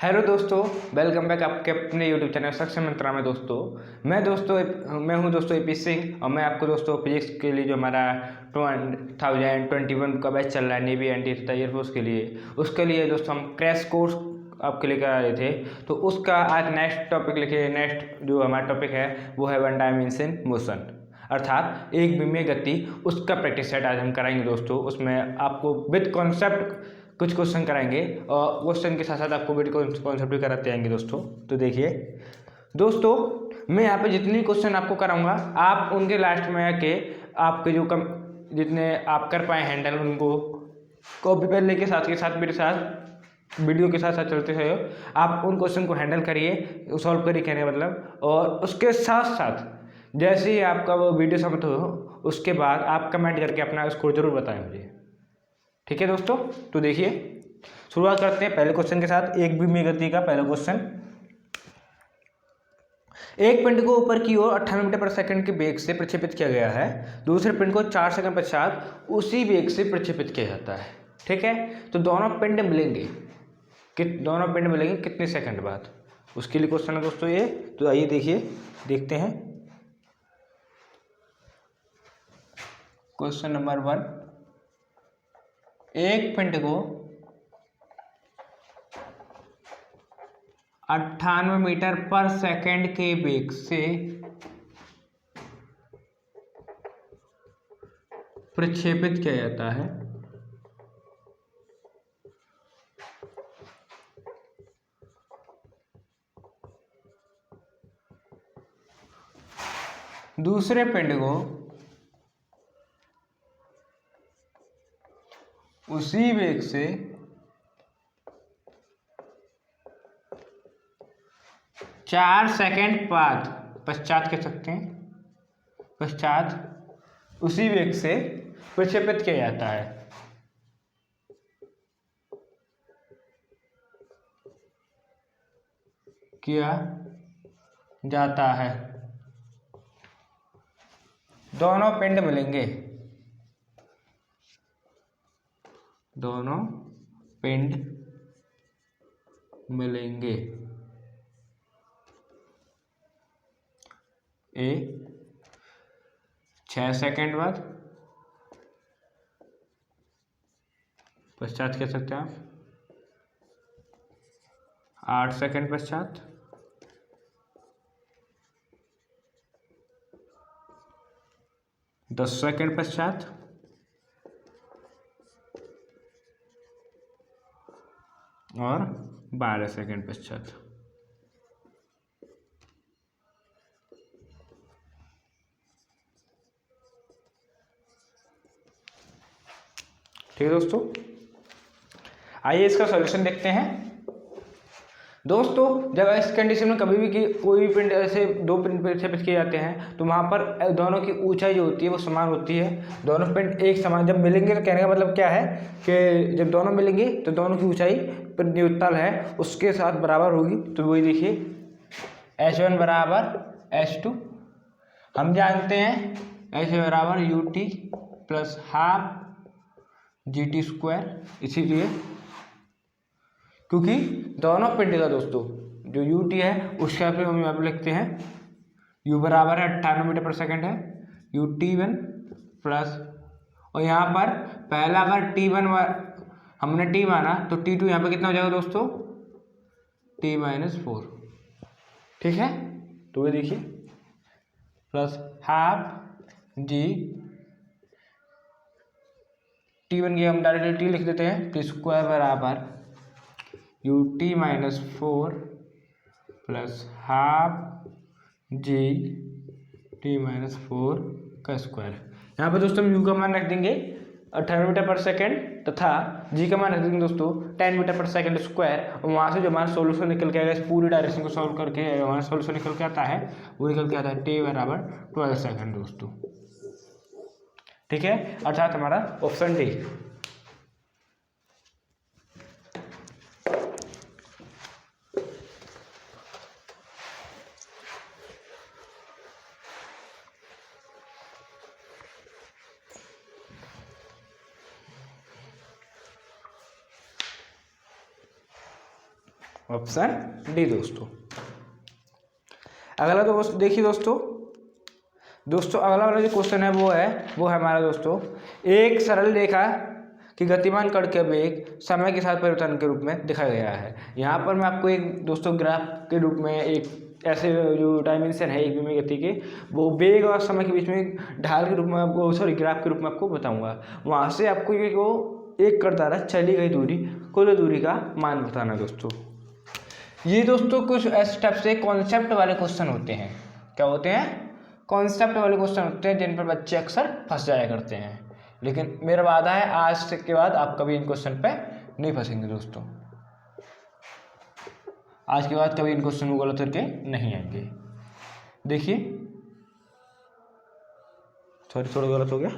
Hello दोस्तों, welcome back आपके अपने यूट्यूब चैनल सक्षम मंत्रा में। मैं हूं दोस्तों एपी सिंह और मैं आपको दोस्तों फिजिक्स के लिए जो हमारा 2021 का बैच चल रहा है नेवी एनडी तथा एयरफोर्स के लिए, उसके लिए दोस्तों हम क्रैश कोर्स आपके लेकर आए थे। तो उसका आज नेक्स्ट टॉपिक लिखे, नेक्स्ट जो हमारा टॉपिक है वो है वन डायमेंशन मोशन, अर्थात एक विमीय गति। उसका प्रैक्टिस सेट आज हम कराएंगे दोस्तों। उसमें आपको विद कॉन्सेप्ट कुछ क्वेश्चन कराएंगे और क्वेश्चन के साथ साथ आपको विद कॉन्सेप्ट भी कराते आएंगे दोस्तों। तो देखिए दोस्तों, मैं यहाँ पे जितने क्वेश्चन आपको कराऊंगा आप उनके लास्ट में आके आपके जो जितने आप कर पाए हैंडल उनको कॉपी पेन लेके साथ के साथ मेरे साथ वीडियो के साथ साथ चलते रहे। आप उन क्वेश्चन को हैंडल करिए, सॉल्व करिए कहने मतलब। और उसके साथ साथ जैसे ही आपका वो वीडियो समाप्त हो उसके बाद आप कमेंट करके अपना स्कोर जरूर बताएं मुझे, ठीक है दोस्तों। तो देखिए शुरुआत करते हैं पहले क्वेश्चन के साथ। एक विमीय गति का पहला क्वेश्चन। एक पिंड को ऊपर की ओर 98 मीटर प्रति सेकंड के वेग से प्रक्षेपित किया गया है। दूसरे पिंड को 4 सेकंड पश्चात उसी वेग से प्रक्षेपित किया जाता है, ठीक है। तो दोनों पिंड मिलेंगे कितने सेकंड बाद, उसके लिए क्वेश्चन है दोस्तों ये। तो आइए देखते हैं क्वेश्चन नंबर 1। एक पिंड को 98 मीटर पर सेकंड के वेग से प्रक्षेपित किया जाता है। दूसरे पिंड को उसी वेग से 4 सेकंड बाद पश्चात कह सकते हैं, पश्चात उसी वेग से प्रक्षेपित किया जाता है। दोनों पिंड मिलेंगे, ए 6 सेकंड बाद पश्चात कह सकते हैं आप 8 सेकंड पश्चात, दस सेकंड पश्चात और 12 सेकंड पश्चात। ठीक है दोस्तों, आइए इसका सॉल्यूशन देखते हैं। दोस्तों जब इस कंडीशन में कभी भी कोई भी पिंड ऐसे दो पिंड प्रक्षेपित किए जाते हैं तो वहाँ पर दोनों की ऊंचाई जो होती है वो समान होती है। दोनों पिंड एक समान जब मिलेंगे तो कहने का मतलब क्या है कि जब दोनों मिलेंगे तो दोनों की ऊंचाई जो तल है उसके साथ बराबर होगी। तो वही देखिए H1 बराबर H2, हम जानते हैं H बराबर UT plus half GT square. इसीलिए क्योंकि दोनों पिंड का दोस्तों जो UT है उसका फिर हम यहाँ पर लिखते हैं U बराबर है 98 मीटर पर सेकंड है, UT1 प्लस, और यहाँ पर पहला अगर T1 हमने T माना तो T2 यहाँ पर कितना हो जाएगा दोस्तों T-4, ठीक है। तो ये देखिए प्लस हाफ जी T1 की हम डायरेक्टली T लिख देते हैं, T स्क्वायर बराबर UT-4 प्लस हाफ T-4 का स्क्वायर। यहाँ पर दोस्तों हम U का मान रख देंगे 98 मीटर पर सेकेंड तथा G का मान रख देंगे दोस्तों 10 मीटर पर सेकेंड स्क्वायर। और वहाँ से जो हमारा सोल्यूशन निकल के आएगा इस पूरी डायरेक्शन को सॉल्व करके हमारा सोल्यूशन निकल के आता है वो निकल के आता है T बराबर 12 सेकेंड दोस्तों, ठीक है। अर्थात हमारा ऑप्शन डी। ऑप्शन डी दोस्तों। अगला दोस्तों देखिए दोस्तों अगला वाला जो क्वेश्चन है वो है हमारा दोस्तों, एक सरल रेखा कि गतिमान कण का वेग समय के साथ परिवर्तन के रूप में दिखाया गया है। यहाँ पर मैं आपको एक दोस्तों ग्राफ के रूप में एक ऐसे जो डायमेंशन है एक विमीय गति के, वो वेग और समय के बीच में ढाल के रूप में आपको ग्राफ के रूप में आपको बताऊंगा। वहाँ से आपको ये को एक कण द्वारा चली गई दूरी कुल दूरी का मान बताना दोस्तों। ये दोस्तों कुछ ऐसे टाइप से कॉन्सेप्ट वाले क्वेश्चन होते हैं। क्या होते हैं? कॉन्सेप्ट वाले क्वेश्चन होते हैं जिन पर बच्चे अक्सर फंस जाया करते हैं। लेकिन मेरा वादा है आज के बाद आप कभी इन क्वेश्चन पे नहीं फंसेंगे दोस्तों। आज के बाद कभी इन क्वेश्चन को गलत करके नहीं आएंगे। देखिए सॉरी थोड़ा गलत हो गया,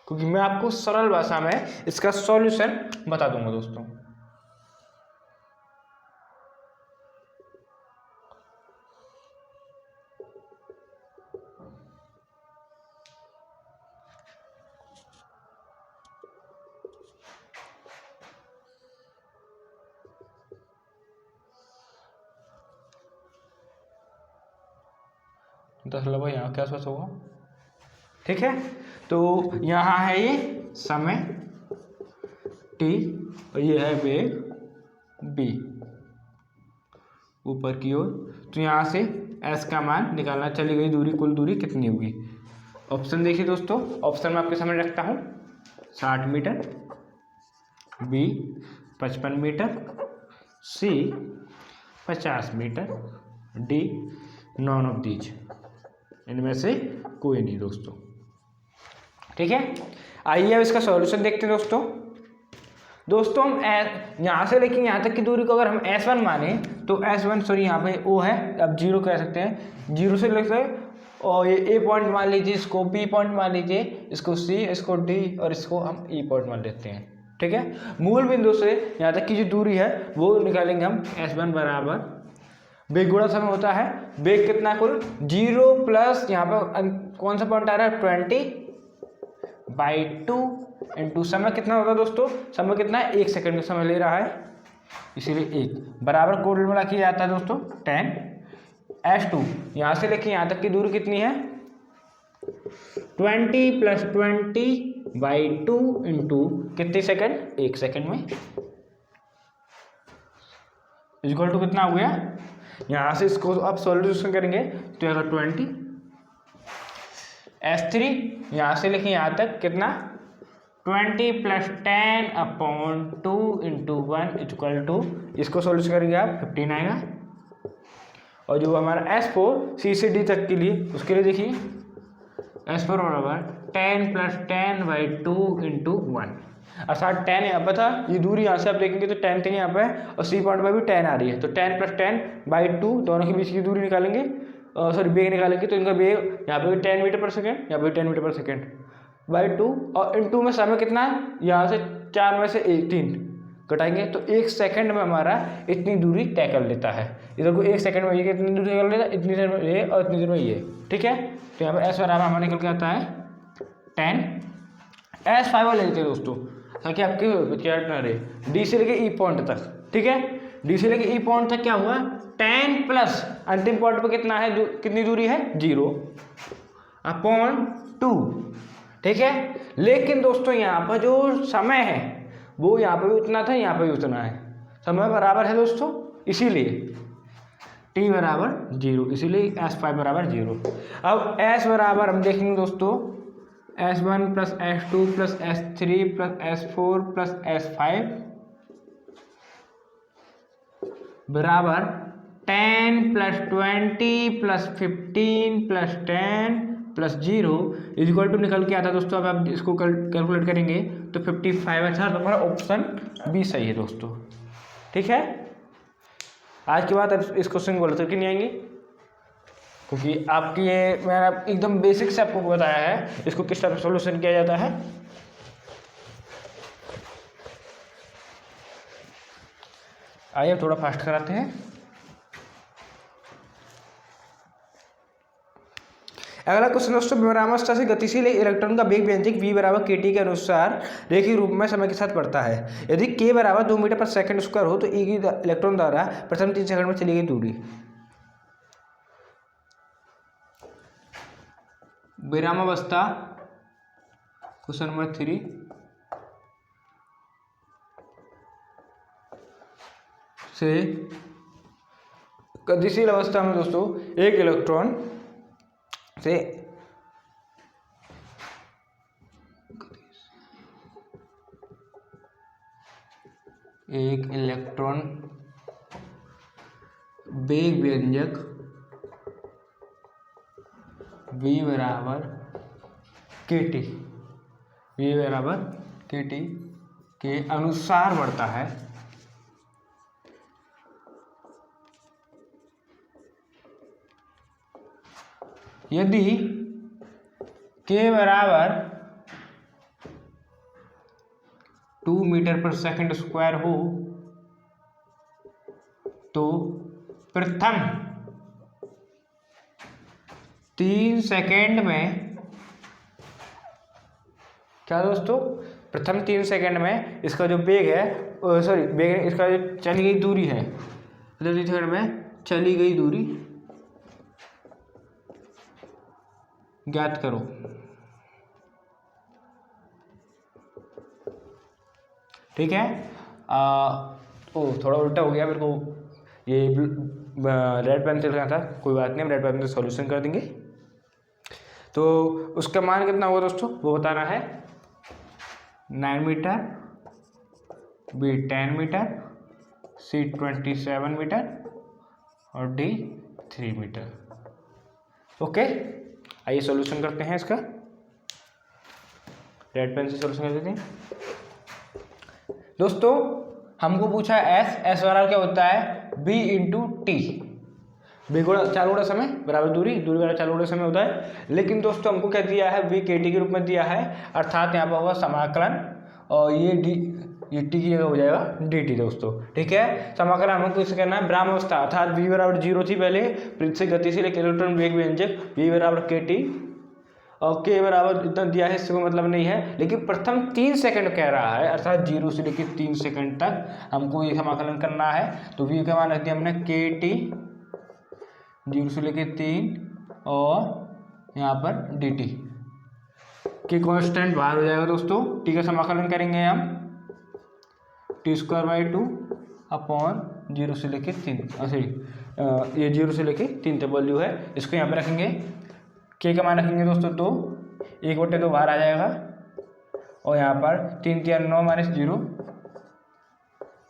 क्योंकि मैं आपको सरल भाषा में इसका सॉल्यूशन बता दूंगा दोस्तों। लगभग यहाँ क्या आसपास होगा, ठीक है। तो यहाँ है ये समय t और ये है वेग b ऊपर की ओर। तो यहाँ से s का मान निकालना, चली गई दूरी कुल दूरी कितनी होगी। ऑप्शन देखिए दोस्तों, ऑप्शन में आपके सामने रखता हूँ। 60 metre, b 55 metre, c 50 metre, d none of these, इनमें से कोई नहीं दोस्तों, ठीक है। आइए अब इसका सॉल्यूशन देखते हैं दोस्तों हम यहाँ से लेकिन यहाँ तक की दूरी को अगर हम S1 माने तो S1 सॉरी यहाँ पे O है, अब 0 कह सकते हैं, 0 से लेकर और ये A पॉइंट मान लीजिए, इसको B पॉइंट मान लीजिए, इसको C, इसको D और इसको हम E पॉइंट मान लेते हैं, ठीक है। मूल बिंदु से यहाँ तक की जो दूरी है वो निकालेंगे हम। S1 बराबर वेग गुणा समय होता है, वेग कितना कुल 0 प्लस यहाँ पर कौन सा पॉइंट आ रहा है 20/2 इंटू समय कितना होगा दोस्तों, समय कितना है 1 सेकंड का समय ले रहा है, इसीलिए 1 बराबर कोड मिला किया जाता है दोस्तों 10 S2। यहाँ से लेके यहाँ तक की दूरी कितनी है 20 + 20/2 इंटू कितने सेकंड 1 सेकंड में, इक्वल टू कितना हो गया। यहाँ से इसको आप सॉल्यूशन करेंगे तो अगर 20 S3 यहाँ से लेके यहाँ तक कितना 20 + 10/2 इंटू 1 इक्वल टू, इसको सॉल्यूशन करेंगे आप 15 आएगा। और जो हमारा S4 C से D तक के लिए, उसके लिए देखिए S4 बराबर 10 + 10/2 इंटू 1, अर्थात 10 यहाँ पर था, ये दूरी यहाँ से आप देखेंगे तो 10 थी यहाँ पे और C पॉइंट पर भी 10 आ रही है, तो 10 + 10/2 दोनों के बीच की दूरी निकालेंगे, सॉरी वेग निकालेंगे, तो इनका वेग यहाँ पे भी 10 मीटर पर सेकेंड, यहाँ पे भी 10 मीटर पर सेकेंड बाई 2, और इंटू में समय कितना है यहाँ से 4 में से 3 घटाएंगे तो 1 सेकंड में हमारा इतनी दूरी तय कर लेता है। इधर को 1 सेकंड में ये कितनी दूरी तय कर लेता है, इतनी देर में ये और इतनी देर में ये, ठीक है। तो यहाँ पर S बराबर हमारा निकल के आता है 10। S5 ले लेते हैं दोस्तों ताकि आपके क्या ना रहे, D से लेके E पॉइंट तक, ठीक है। D से लेके E पॉइंट तक क्या हुआ 10 प्लस अंतिम पॉइंट पर कितना है, कितनी दूरी है 0/2, ठीक है। लेकिन दोस्तों यहाँ पर जो समय है वो यहाँ पर भी उतना था, यहाँ पर भी उतना है, समय बराबर है दोस्तों, इसीलिए t बराबर 0, इसीलिए S5 बराबर 0। अब S बराबर हम देखेंगे दोस्तों S1 + S2 + S3 + S4 + S5 बराबर 10 + 20 + 15 + 10 + 0 इक्वल टू निकल के आता है दोस्तों। अब आप इसको कैलकुलेट करेंगे तो 55 अच्छा, तो हमारा ऑप्शन बी सही है दोस्तों, ठीक है। आज के बाद अब इस क्वेश्चन को गलत करके नहीं आएंगे, क्योंकि आपकी ये मैंने एकदम बेसिक से आपको बताया है इसको किस तरह सॉल्यूशन किया जाता है। आइए थोड़ा फास्ट कराते हैं। अगला क्वेश्चन दोस्तों, विरामावस्था से गतिशील इलेक्ट्रॉन का वेग व्यंजक v बराबर kt के अनुसार रेखीय रूप में समय के साथ बढ़ता है। यदि k बराबर 2 मीटर पर सेकंड स्क्वायर हो तो एक इलेक्ट्रॉन द्वारा प्रथम 3 सेकंड में चली गई दूरी। विरामावस्था क्वेश्चन नंबर 3 से गतिशील अवस्था में दोस्तों एक इलेक्ट्रॉन से वेग व्यंजक v बराबर kt के अनुसार बढ़ता है। यदि k बराबर 2 मीटर पर सेकंड स्क्वायर हो तो प्रथम 3 सेकंड में क्या दोस्तों, प्रथम 3 सेकंड में इसका जो वेग है, वेग इसका जो चली गई दूरी है, 3 सेकंड में चली गई दूरी ज्ञात करो। ठीक है। थोड़ा उल्टा हो गया मेरे को, ये रेड पेंसिल का था, कोई बात नहीं, हम रेड पेंसिल से सॉल्यूशन कर देंगे। तो उसका मान कितना होगा दोस्तों, वो बताना है। 9 मीटर, बी 10 मीटर, सी 27 मीटर और डी 3 मीटर। ओके, आइए सॉल्यूशन करते हैं इसका। रेड पेन से सॉल्यूशन कर देते हैं दोस्तों। हमको पूछा एस बराबर क्या होता है, बी इंटू टी, बी गुणा चालू गुणा समय बराबर दूरी, दूरी बराबर चालू गुणा समय होता है। लेकिन दोस्तों हमको क्या दिया है, वी के टी के रूप में दिया है, अर्थात यहाँ पर होगा समाकलन और ये टी की जगह हो जाएगा डी टी दोस्तों। ठीक है, समाकलन हमको इसे करना है विरामावस्था, अर्थात वी बराबर 0 थी पहले, फिर से गतिशील इलेक्ट्रॉन वेग व्यंजक वी बराबर के टी और के बराबर इतना दिया है, इससे कोई मतलब नहीं है। लेकिन प्रथम 3 सेकंड कह रहा है, अर्थात 0 से लेकर 3 सेकंड तक हमको ये समाकलन करना है। तो वी का मान रख दिया हमने के टी 0 से लेकर 3 और यहाँ पर डी टी की कॉन्स्टेंट बाहर हो जाएगा दोस्तों। टी का समाकलन करेंगे हम t² 2 अपॉन 0 से लेके 3, सॉरी ये 0 से लेके 3 तक वैल्यू है, इसको यहाँ पे रखेंगे। के का मान रखेंगे दोस्तों 2, 1/2 बाहर आ जाएगा और यहाँ पर 3 3 9 माइनस 0।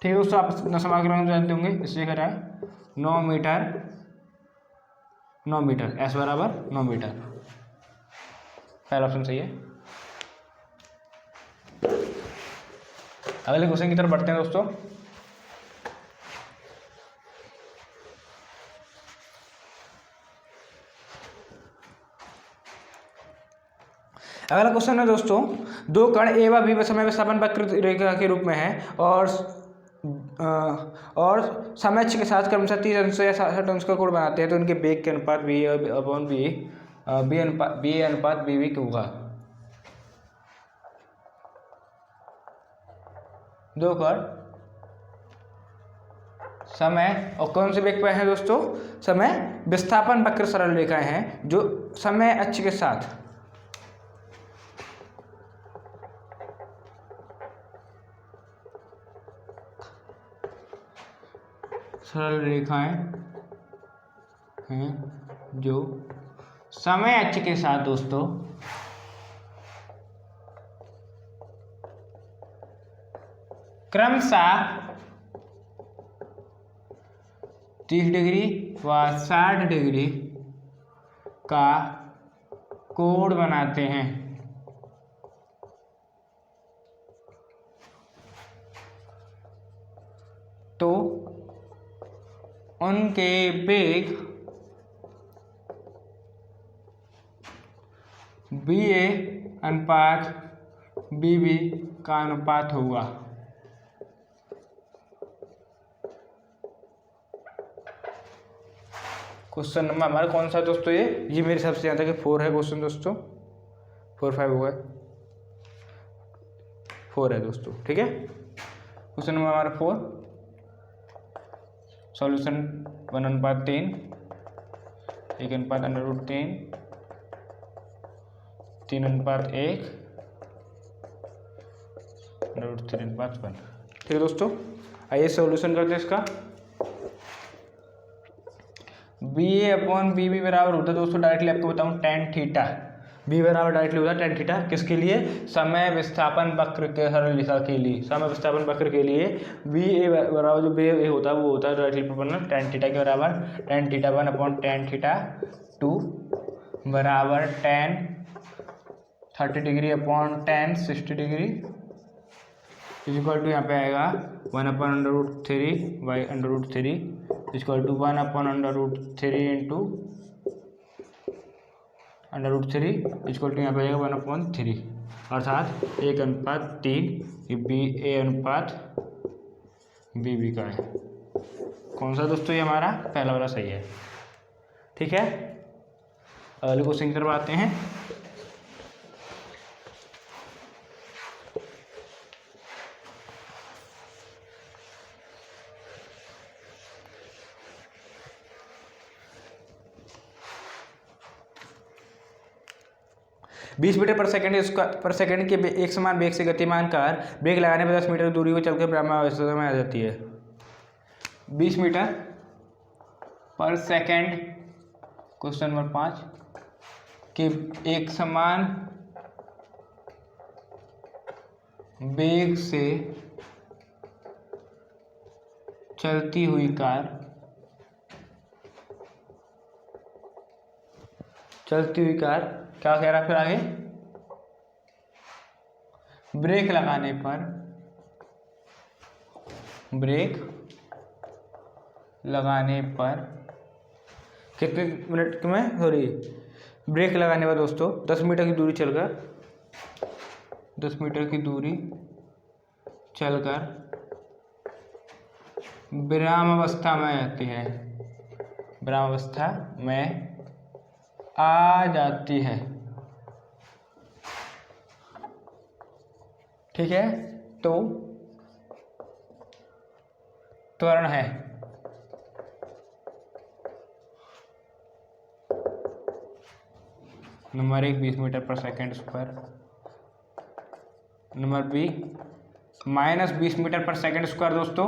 ठीक है दोस्तों, आप अपना समाकलन जानते होंगे, इससे करा 9 मीटर एस बराबर 9 मीटर, पहला ऑप्शन सही है। अगले क्वेश्चन की तरफ बढ़ते हैं दोस्तों। अगला क्वेश्चन है दोस्तों, 2 कण ए व बी समय विस्थापन वक्र रेखा के रूप में है और समय के साथ क्रमशः 30 अंश या 60 अंश का कोण बनाते हैं, तो उनके वेग के अनुपात बी अपॉन बी अनुपात बी होगा। 2 कण समय और कौन से वेग पे है दोस्तों, समय विस्थापन वक्र सरल रेखाएं हैं जो समय अक्ष के साथ सरल रेखाएं हैं जो समय अक्ष के साथ दोस्तों क्रमशः 30 डिग्री व 60 डिग्री का कोण बनाते हैं। तो उनके वेग बी ए अनुपात बी बी का अनुपात होगा। क्वेश्चन नंबर हमारा कौन सा दोस्तों, ये मेरे हिसाब से यहाँ तक 4 है क्वेश्चन दोस्तों, 4 5 हुआ है, 4 है दोस्तों, ठीक है। क्वेश्चन नंबर हमारा 4, सॉल्यूशन 1/3, 1/√3, 3/1, √3/1। ठीक है दोस्तों, आइए सॉल्यूशन करते हैं इसका। BA/BB बराबर होता है दोस्तों, डायरेक्टली आपको बताऊं tan थीटा, B बराबर डायरेक्टली होता है tan थीटा, किसके लिए, समय विस्थापन वक्र के सरल रेखा के लिए, समय विस्थापन वक्र के लिए BA बराबर जो BA होता है वो होता है डायरेक्टली प्रोपोर्शनल tan थीटा के बराबर, tan थीटा 1/tan थीटा 2 बराबर tan 30 degree upon tan 60 degree equal to यहाँ पे आएगा 1/√3/√3 equal to 1/√3 into √3 equal to यहाँ पे आएगा 1/3, अर्थात 1/3 BA/BB का है। कौन सा दोस्तों, ये हमारा पहला वाला सही है, ठीक है। अगले क्वेश्चन की तरफ आते हैं। बीस मीटर पर सेकंड के एक समान वेग से गतिमान कार ब्रेक लगाने पर 10 मीटर दूरी को चलकर विरामावस्था में आ जाती है। 20 मीटर पर सेकंड, क्वेश्चन नंबर 5 कि एक समान वेग से चलती हुई कार क्या कह रहा है फिर आगे, ब्रेक लगाने पर कितने मिनट में, ब्रेक लगाने पर दोस्तों 10 मीटर की दूरी चलकर विरामावस्था में आती है, विरामावस्था में आ जाती है, ठीक है। तो त्वरण है, नंबर 1 20 मीटर पर second square, number B minus 20 metre पर सेकंड स्क्वायर दोस्तों,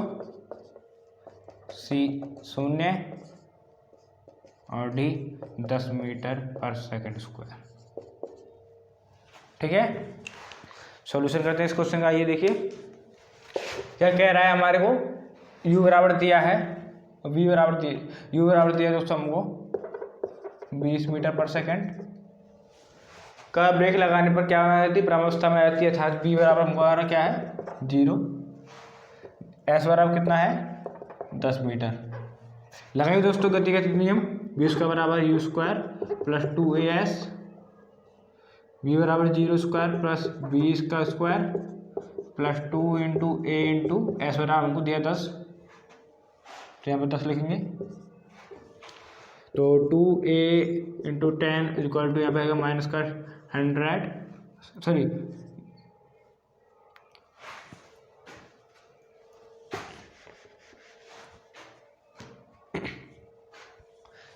सी 0 और डी 10 मीटर पर सेकंड स्क्वायर, ठीक है। सॉल्यूशन करते हैं इस क्वेश्चन का। ये देखिए क्या कह रहा है हमारे को, u बराबर दिया है और v बराबर दिया, u बराबर दिया दोस्तों हमको 20 मीटर पर सेकंड का ब्रेक लगाने पर क्या आ जाती है, विरामावस्था में आ जाती है, अर्थात v बराबर हमको आ रहा क्या है 0, s बराबर कितना है 10 मीटर। लगाइए दोस्तों गतिगत नियम, v का बराबर u square plus 2as, v बराबर 0 स्क्वायर प्लस b का square plus 2 into a into S बराबर हमको दिया 10, तो यहाँ पर 10 लिखेंगे, तो 2a इंटू 10 इक्वल टू यहाँ पे आएगा माइनस का 100, सॉरी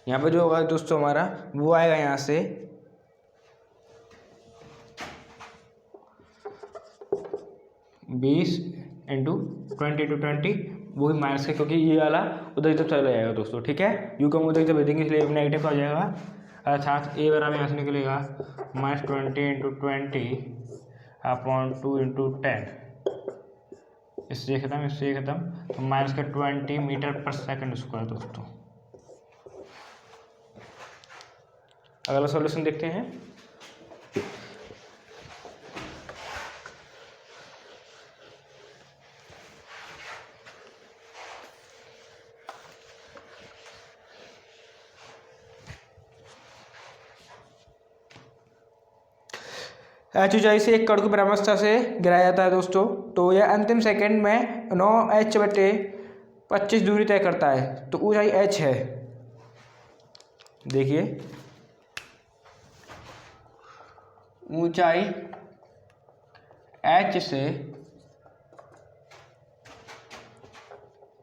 यहाँ पे जो होगा दोस्तों हमारा वो आएगा यहाँ से 20 इंटू 20 इंटू 20, वो भी माइनस का, क्योंकि ये वाला उधर की तरफ चला जाएगा दोस्तों, ठीक है। यू का उधर की तरफ भेजेंगे इसलिए नेगेटिव हो जाएगा, अर्थात ए बराबर यहाँ से निकलेगा -20 इंटू 20 अपॉन 2 इंटू 10, इससे खत्म, तो माइनस का 20 मीटर पर सेकंड स्क्वायर दोस्तों। अगला सॉल्यूशन देखते हैं। h ऊंचाई से एक कण को विरामावस्था से गिराया जाता है दोस्तों, तो यह अंतिम सेकंड में 9h/25 दूरी तय करता है, तो ऊंचाई h है, देखिए ऊंचाई h से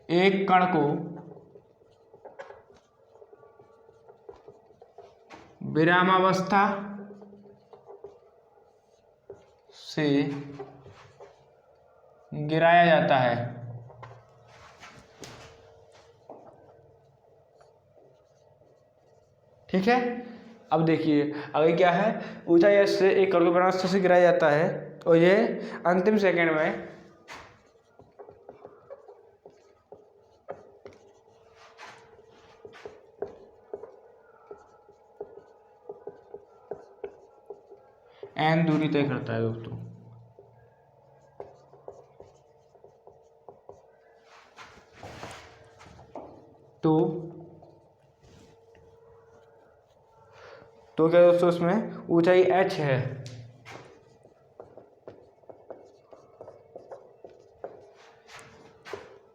एक कण को विरामावस्था से गिराया जाता है। ठीक है, अब देखिए अगर क्या है, ऊंचाई h से एक कण को विरामावस्था से गिराया जाता है और ये अंतिम सेकंड में n दूरी तय करता है दोस्तों। तो क्या दोस्तों, इसमें ऊंचाई h है,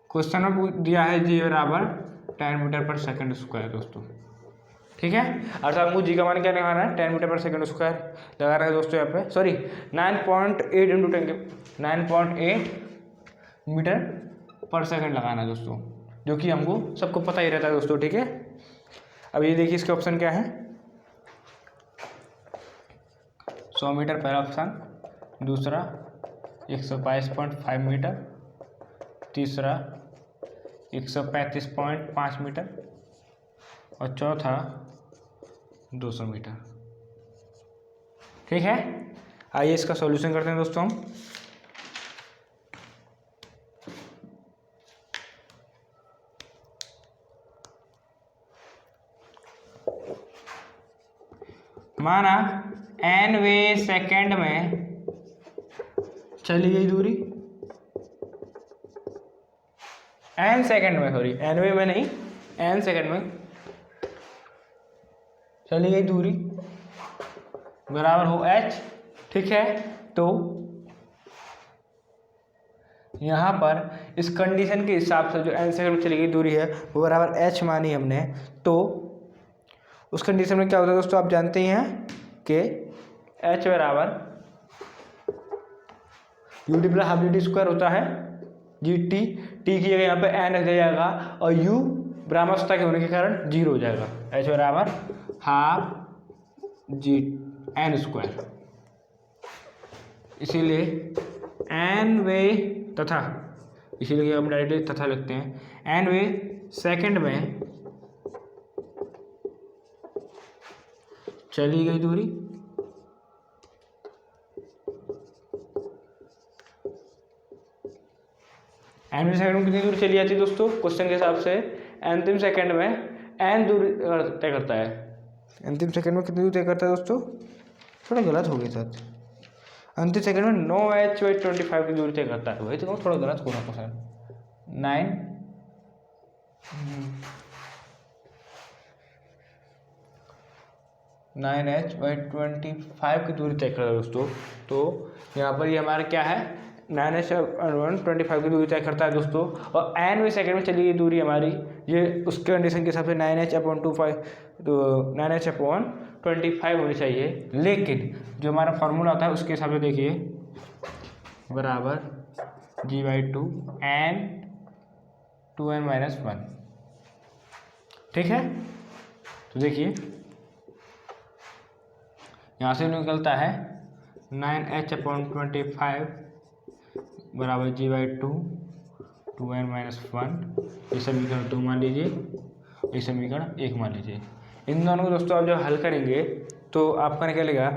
क्वेश्चन में दिया है g बराबर 10 मीटर पर सेकंड स्क्वायर दोस्तों। ठीक है, अर्थात हमको जी का मान क्या लगाना है, 10 मीटर पर सेकंड स्क्वायर लगाना है दोस्तों। यहाँ पे सॉरी 9.8 इंटू 10 9.8 मीटर पर सेकंड लगाना है दोस्तों, जो कि हमको सबको पता ही रहता है दोस्तों। ठीक है, अब ये देखिए इसके ऑप्शन क्या है, 100 मीटर पहला ऑप्शन, दूसरा 122.5 मीटर, तीसरा 135.5 मीटर और चौथा 200 मीटर। ठीक है, आइए इसका सॉल्यूशन करते हैं दोस्तों हम। माना nवे सेकंड में चली गई दूरी, n सेकंड में, सॉरी nवे में नहीं, n सेकंड में चली गई दूरी बराबर हो h। ठीक है, तो यहाँ पर इस कंडीशन के हिसाब से जो n सेकंड में चली गई दूरी है वो बराबर h मानी हमने, तो उस कंडीशन में क्या होता है दोस्तों, आप जानते ही हैं कि h बराबर U T plus half G T square होता है, जी टी की जगह यहाँ पे n रख दिया जाएगा और u विरामावस्था के होने के कारण 0 हो जाएगा। h बराबर हाफ जी n स्क्वायर, इसीलिए n वे तथा, इसीलिए हम डायरेक्टली तथा लिखते हैं, n वे सेकंड में चली गई दूरी nवे सेकंड में कितनी दूरी चली जाती है दोस्तों, क्वेश्चन के हिसाब से अंतिम सेकंड में n दूरी तय करता है। अंतिम सेकंड में कितनी दूरी तय करता है दोस्तों, थोड़ा गलत हो गया साथ, अंतिम सेकंड में 9h/25 की दूरी तय करता है, वही तो थोड़ा गलत हो रहा क्वेश्चन, 9h/25 की दूरी तय करता है दोस्तों। तो यहाँ पर ये हमारा क्या है, 9h/25 की दूरी तय करता है दोस्तों, और nवे सेकंड में चली गई दूरी हमारी, ये उसके कंडीशन के हिसाब से 9h/25, तो 9h/25 होनी चाहिए, लेकिन जो हमारा फार्मूला होता है उसके हिसाब से देखिए बराबर g/2 n 2n-1। ठीक है, तो देखिए यहाँ से निकलता है 9h/25 बराबर g/2 2n-1, ये समीकरण 2 मान लीजिए, ये समीकरण 1 मान लीजिए। इन दोनों को दोस्तों आप जब हल करेंगे तो आपका निकलेगा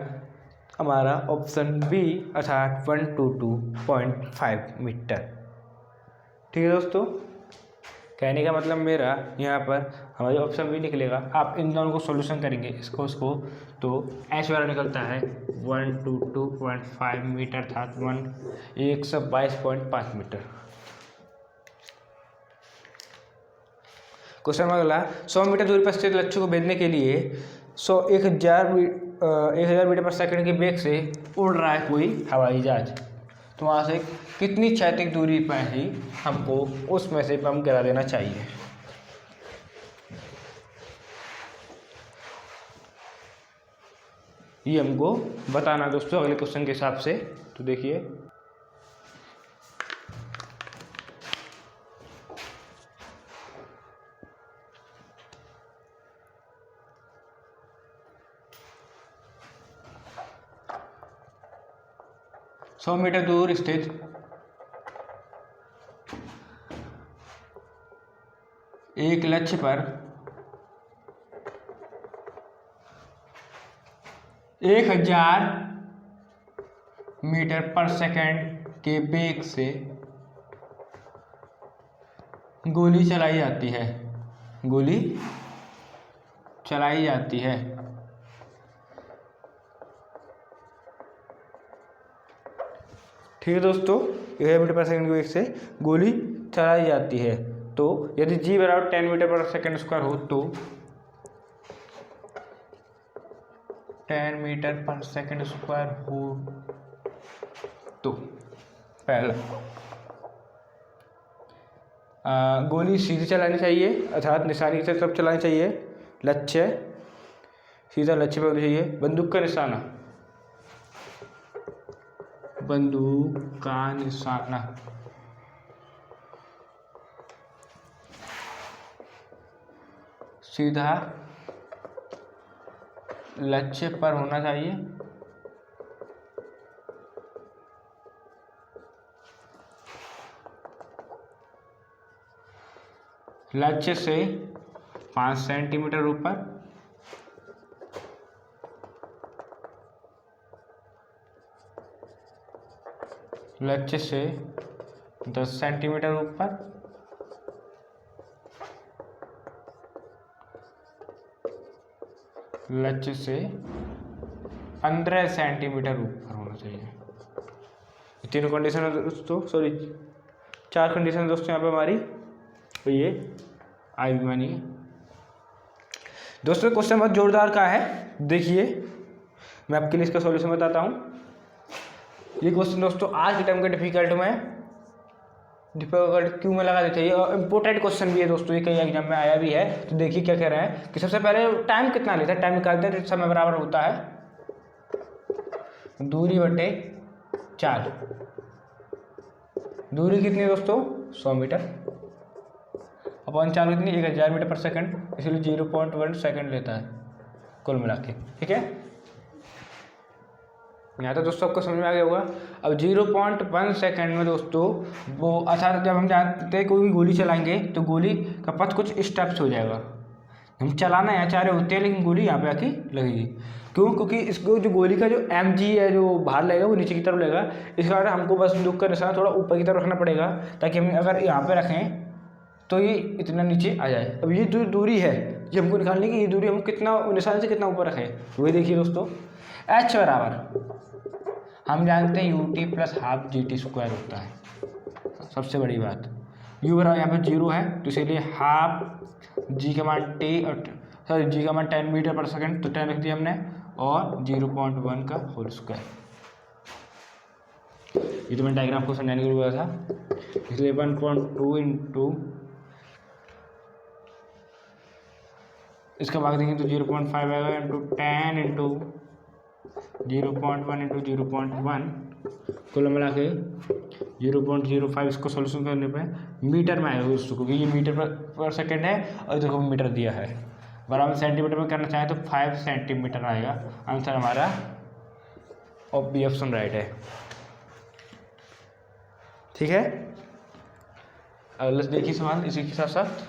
हमारा ऑप्शन बी, अर्थात 122.5 मीटर। ठीक है दोस्तों, कहने का मतलब मेरा यहाँ पर हमारा ऑप्शन बी निकलेगा। आप इन दोनों को सॉल्यूशन करेंगे इसको तो एच वाला निकलता है 122.5 मीटर, अर्थात 122.5 मीटर। क्वेश्चन नंबर अगला, 100 मीटर दूरी पर स्थित लक्ष्य को भेजने के लिए 1000 मीटर पर सेकंड के वेग से उड़ रहा है कोई हवाई जहाज, तो वहाँ से कितनी क्षैतिज दूरी पर ही हमको उसमें से बम गिरा देना चाहिए। ये हमको बताना दोस्तों अगले क्वेश्चन के हिसाब से। तो देखिए सौ मीटर दूर स्थित एक लक्ष्य पर 1000 मीटर पर सेकंड के वेग से गोली चलाई जाती है। गोली चलाई जाती है। ठीक है दोस्तों, 1000 मीटर पर सेकंड के वेग से गोली चलाई जाती है। तो यदि जी बराबर 10 मीटर पर सेकंड स्क्वायर हो तो 10 मीटर पर सेकंड स्क्वायर हो तो पहला गोली सीधी चलानी चाहिए, अर्थात निशानी की तरफ चलानी चाहिए। लक्ष्य सीधा लक्ष्य पर होना चाहिए। बंदूक का निशाना, बंदूक का निशाना सीधा लक्ष्य पर होना चाहिए। लक्ष्य से 5 सेंटीमीटर ऊपर, लक्ष्य से 10 सेंटीमीटर ऊपर, लक्ष्य से 15 सेंटीमीटर ऊपर होना चाहिए। तीनों कंडीशन है दोस्तों, सॉरी 4 कंडीशन है दोस्तों यहाँ पे हमारी। तो ये आई भी मानिए दोस्तों। क्वेश्चन बहुत जोरदार का है, देखिए मैं आपके लिए इसका सॉल्यूशन बताता हूँ। ये क्वेश्चन दोस्तों आज के टाइम का डिफिकल्ट क्यों में लगा देते हैं, और इम्पोर्टेंट क्वेश्चन भी है दोस्तों, ये कई एग्जाम में आया भी है। तो देखिए क्या कह रहे हैं कि सबसे पहले टाइम कितना लेता है, टाइम निकालते हैं तो समय बराबर होता है दूरी बटे 4। दूरी कितनी है दोस्तों 100 मीटर, अपन 4 कितनी 1000 मीटर पर सेकंड, इसलिए 0.1 सेकंड लेता है कुल मिला के। ठीक है, यहाँ तो दोस्तों आपको समझ में आ गया होगा। अब 0.1 सेकंड में दोस्तों वो अर्थात जब हम जानते हैं कोई भी गोली चलाएंगे तो गोली का पथ कुछ इस टाइप से हो जाएगा। हम चलाना यहाँ चाह रहे होते हैं लेकिन गोली यहाँ पे आके लगेगी। क्यों? क्योंकि इसको जो गोली का जो mg है जो बाहर लगेगा वो नीचे की तरफ लगेगा। इस कारण हमको बस बंदूक का निशाना थोड़ा ऊपर की तरफ रखना पड़ेगा, ताकि हम अगर यहाँ पे रखें तो ये इतना नीचे आ जाए। अब ये जो दूरी है ये हमको निकालने की, ये दूरी हम कितना निशान से कितना ऊपर रखें। वही देखिए दोस्तों, h बराबर हम जानते हैं ut plus half gt square होता है। सबसे बड़ी बात, u बराबर यहाँ पे 0 है तो इसीलिए हाफ g का मान g का मान 10 मीटर पर सेकंड, तो 10 रख दिया हमने, और 0.1 का होल स्क्वायर। ये तो मैंने डायग्राम को समझाने के लिए बोला था, इसलिए 1.2 इंटू इसका भाग देंगे तो 0.5 आएगा, इंटू 10 इंटू 0.1 इंटू 0.1, कुल मिला के 0.05। इसको सोल्यूशन करने पे मीटर में आएगा दोस्तों, क्योंकि ये मीटर पर सेकंड है और इधर को मीटर दिया है। अगर हम सेंटीमीटर में करना चाहें तो 5 सेंटीमीटर आएगा। आंसर हमारा बी ऑप्शन राइट है। ठीक है, अगला देखिए सवाल इसी के साथ साथ।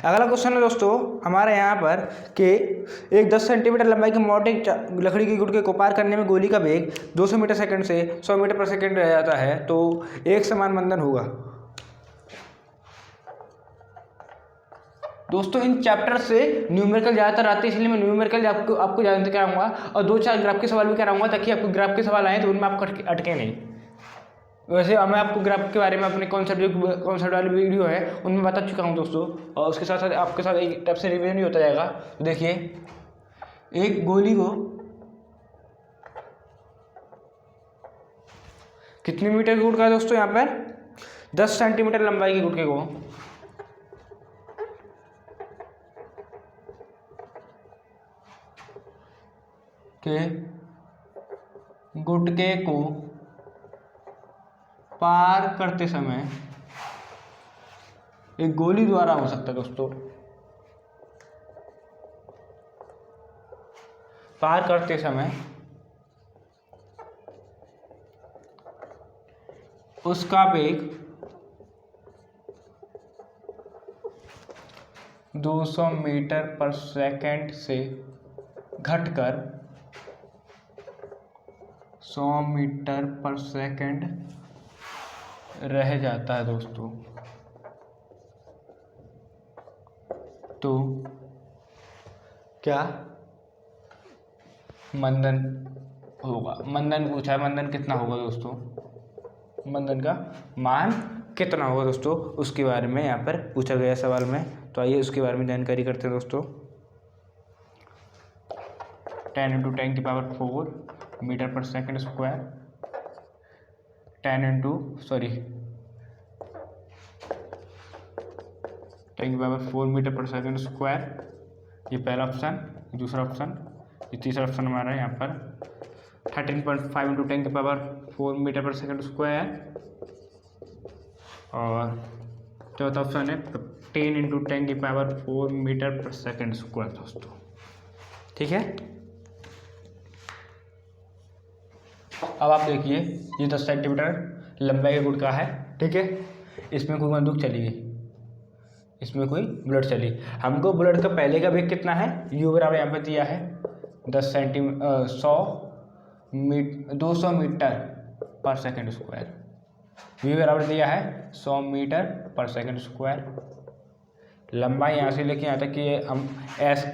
अगला क्वेश्चन है दोस्तों हमारे यहाँ पर कि एक 10 सेंटीमीटर लंबाई की मोटी लकड़ी की गुटके को पार करने में गोली का वेग 200 मीटर सेकंड से 100 मीटर पर सेकंड रह जाता है, तो एक समान मंदन होगा। दोस्तों इन चैप्टर से न्यूमेरिकल ज़्यादातर आते हैं, इसलिए मैं न्यूमेरिकल आपको जानते कराऊंगा और 2-4 ग्राफ के सवाल भी कराऊंगा, ताकि आपको ग्राफ के सवाल आए तो उनमें आपको अटके नहीं। वैसे मैं आपको ग्राफ के बारे में अपने कॉन्सेप्ट वाली वीडियो है उनमें बता चुका हूँ दोस्तों, और उसके साथ साथ आपके साथ एक टाइप से रिवीजन भी होता जाएगा। तो देखिए, एक गोली को कितनी मीटर की गुट का है दोस्तों यहाँ पर 10 सेंटीमीटर लंबाई की गुटके को गुटके को पार करते समय एक गोली द्वारा हो सकता है दोस्तों, पार करते समय उसका वेग 200 मीटर पर सेकंड से घटकर 100 मीटर पर सेकंड रह जाता है दोस्तों। तो क्या मंदन होगा? मंदन पूछा है, मंदन कितना होगा दोस्तों, मंदन का मान कितना होगा दोस्तों, उसके बारे में यहाँ पर पूछा गया सवाल में। तो आइए उसके बारे में जानकारी करते हैं दोस्तों। 10 × 10⁴ मीटर पर सेकंड स्क्वायर 10 × 4 मीटर पर सेकंड स्क्वायर, ये पहला ऑप्शन। दूसरा ऑप्शन, ये तीसरा ऑप्शन हमारा यहाँ पर 13.5 × 10⁴ मीटर पर सेकंड स्क्वायर, और चौथा ऑप्शन है 10 × 10⁴ मीटर पर सेकंड स्क्वायर दोस्तों। ठीक है, अब आप देखिए ये 10 सेंटीमीटर लंबाई का गुटका है। ठीक है, इसमें कोई बंदूक चली गई, इसमें कोई बुलेट चली, हमको बुलेट का पहले का वेग कितना है, यू बराबर यहाँ पे दिया है 200 मीटर पर सेकंड स्क्वायर, वी बराबर दिया है 100 मीटर पर सेकंड स्क्वायर। लंबाई यहाँ से लेके यहाँ तक कि हम एस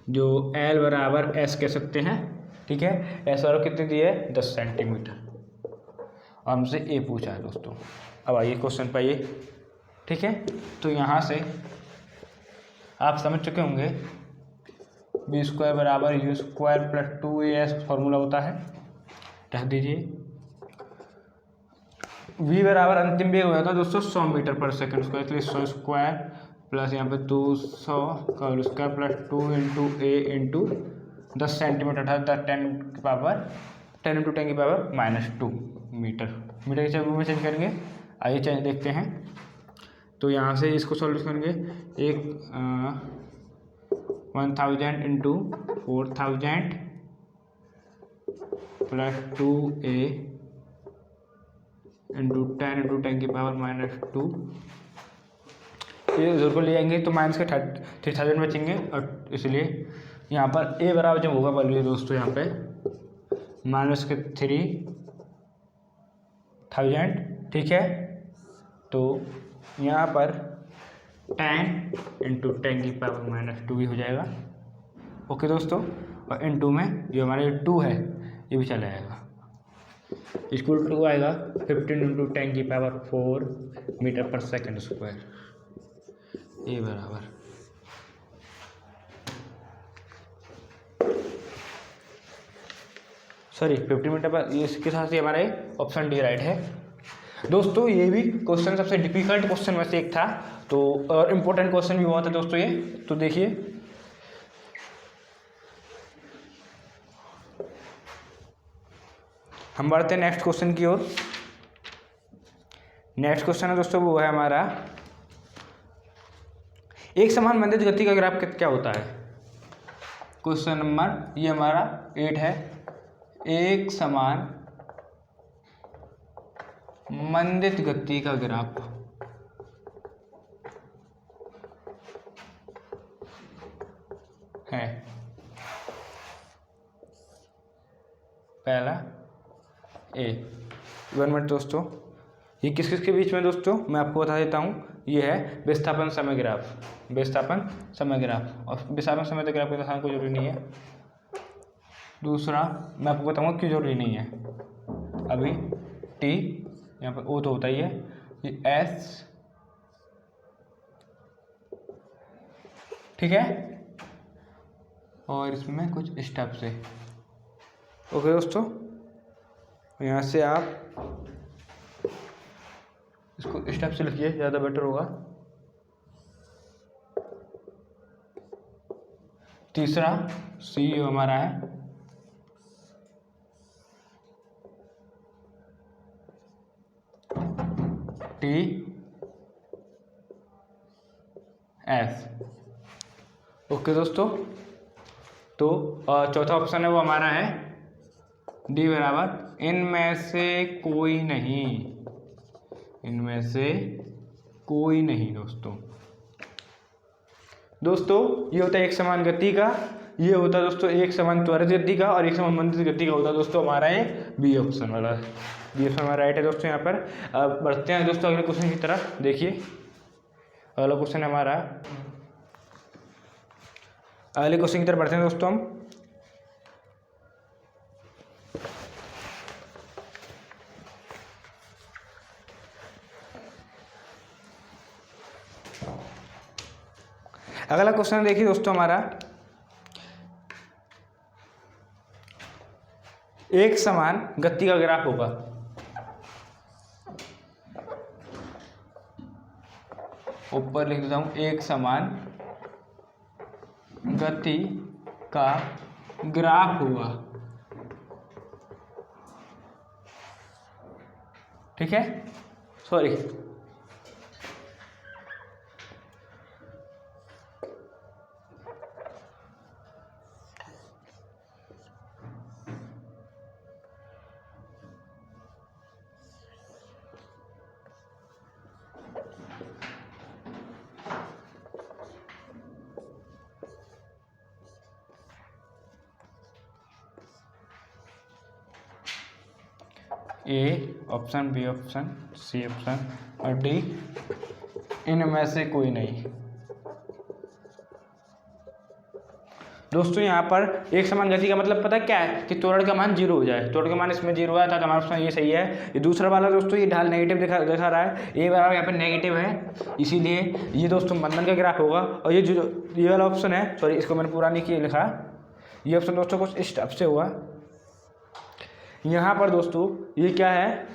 जो एल बराबर एस कह सकते हैं। ठीक है, एस बराबर कितनी दी है 10 सेंटीमीटर, और हमसे ए पूछा है दोस्तों। अब आइए क्वेश्चन पे आइए। ठीक है, तो यहाँ से आप समझ चुके होंगे b² बराबर u² + 2as फॉर्मूला होता है, रख दीजिए। v बराबर अंतिम वेग हो जाता है दोस्तों 100 मीटर पर सेकंड स्क्वायर, इसलिए 100 स्क्वायर प्लस यहाँ पे 200 का whole square plus 2 × a × 10 centimetre था 10 × 10⁻² मीटर। मीटर के रूप में चेंज करेंगे, आइए देखते हैं। तो यहाँ से इसको सॉल्व करेंगे, एक 1000 × 4000 प्लस 2a × 10 × 10⁻², ये उधर को ले जाएंगे तो माइनस के 3000 बचेंगे, और इसलिए यहाँ पर a बराबर जब होगा वैल्यू दोस्तों यहाँ पे माइनस के 3000। ठीक है, तो यहाँ पर 10 × 10⁻² भी हो जाएगा। ओके दोस्तों, और इन 2 में जो हमारे 2 है ये भी चला जाएगा, इक्वल टू आएगा 15 × 10⁴ मीटर पर सेकंड स्क्वायर, ये बराबर सॉरी 50 मीटर पर, इसके साथ ही हमारे ऑप्शन डी राइट है दोस्तों। ये भी क्वेश्चन सबसे डिफिकल्ट क्वेश्चन में से एक था, तो और इम्पोर्टेंट क्वेश्चन भी हुआ था दोस्तों ये। तो देखिए हम बढ़ते हैं नेक्स्ट क्वेश्चन की ओर। नेक्स्ट क्वेश्चन है दोस्तों, वो है हमारा एक समान मंदित गति का ग्राफ क्या होता है। क्वेश्चन नंबर ये हमारा 8 है। एक समान मंदित गति का ग्राफ है। पहला ए 1 मिनट दोस्तों, ये किस किस के बीच में दोस्तों मैं आपको बता देता हूँ। ये है विस्थापन समय ग्राफ, विस्थापन समय ग्राफ, और विस्थापन समय ग्राफ के साथ कोई जरूरी नहीं है। दूसरा मैं आपको बताऊँगा क्यों जरूरी नहीं है। अभी टी यहाँ पर ओ तो होता ही है, ये एस, ठीक है, और इसमें कुछ स्टेप्स है। ओके दोस्तों, यहाँ से आप इसको इस टाइप से लिखिए, ज़्यादा बेटर होगा। तीसरा सी हमारा है टी एस। ओके दोस्तों, तो चौथा ऑप्शन है वो हमारा है डी बराबर इनमें से कोई नहीं, इनमें से कोई नहीं। दोस्तों ये होता है एक समान गति का, ये होता है दोस्तों एक समान त्वरित गति का, और एक समान मंदित गति का होता है दोस्तों हमारा ये बी ऑप्शन वाला। बी ऑप्शन हमारा राइट है दोस्तों। यहाँ पर अब बढ़ते हैं दोस्तों अगले क्वेश्चन की तरफ। देखिए अगला क्वेश्चन हमारा, अगले क्वेश्चन की तरफ बढ़ते हैं दोस्तों हम। अगला क्वेश्चन देखिए दोस्तों हमारा, एक समान गति का ग्राफ होगा। ऊपर लिख देता हूं, एक समान गति का ग्राफ होगा। ठीक है, sorry A option, B option, C option और डी इनमें से कोई नहीं। दोस्तों यहाँ पर एक समान गति का मतलब पता क्या है कि त्वरण का मान 0 हो जाए। त्वरण का मान इसमें 0 आया था तो हमारा ऑप्शन ये सही है। ये दूसरा वाला दोस्तों ये ढाल नेगेटिव दिखा रहा है, ए बराबर यहाँ पर नेगेटिव है, इसीलिए ये दोस्तों मंदन का ग्राफ होगा। और ये जो ये वाला ऑप्शन है, सॉरी इसको मैंने पूरा नहीं किया लिखा, ये ऑप्शन दोस्तों कुछ इस टाइप से हुआ। यहाँ पर दोस्तों ये क्या है,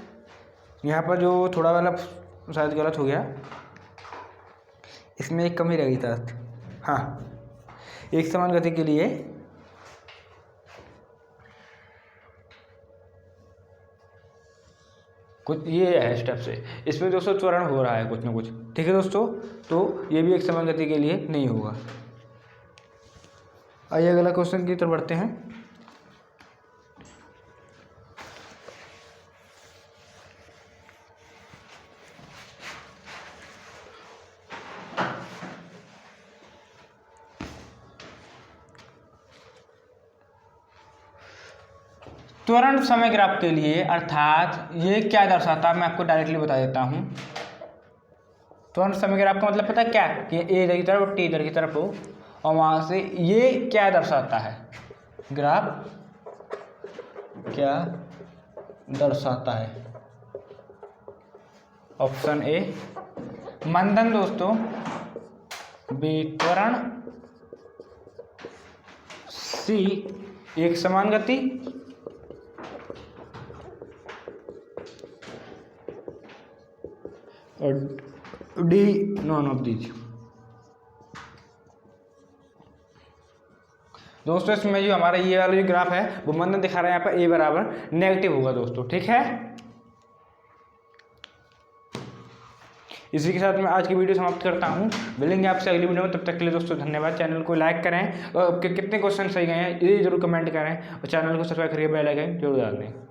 यहाँ पर जो थोड़ा वाला शायद गलत हो गया, इसमें एक कमी रह गई था। हाँ, एक समान गति के लिए कुछ ये है स्टेप से, इसमें दोस्तों त्वरण हो रहा है कुछ ना कुछ। ठीक है दोस्तों, तो ये भी एक समान गति के लिए नहीं होगा। आइए अगला क्वेश्चन की तरफ बढ़ते हैं। त्वरण समय ग्राफ के लिए अर्थात ये क्या दर्शाता है, मैं आपको डायरेक्टली बता देता हूँ। त्वरण समय ग्राफ का मतलब पता है क्या, कि ए इधर की तरफ और टी इधर की तरफ हो, और वहाँ से ये क्या दर्शाता है, ग्राफ क्या दर्शाता है। ऑप्शन ए मंदन दोस्तों, बी त्वरण, सी एक समान गति, और डी नॉन ऑफ दीज। दोस्तों इसमें जो हमारा ये वाला जो ग्राफ है वो मंदन दिखा रहा है, यहाँ पर ए बराबर नेगेटिव होगा दोस्तों। ठीक है, इसी के साथ मैं आज की वीडियो समाप्त करता हूँ। मिलेंगे आपसे अगली वीडियो में, तब तक के लिए दोस्तों धन्यवाद। चैनल को लाइक करें और आपके कितने क्वेश्चन सही गए हैं ये जरूर कमेंट करें, और चैनल को सब्सक्राइब करके बेल आइकन जरूर डाल दें।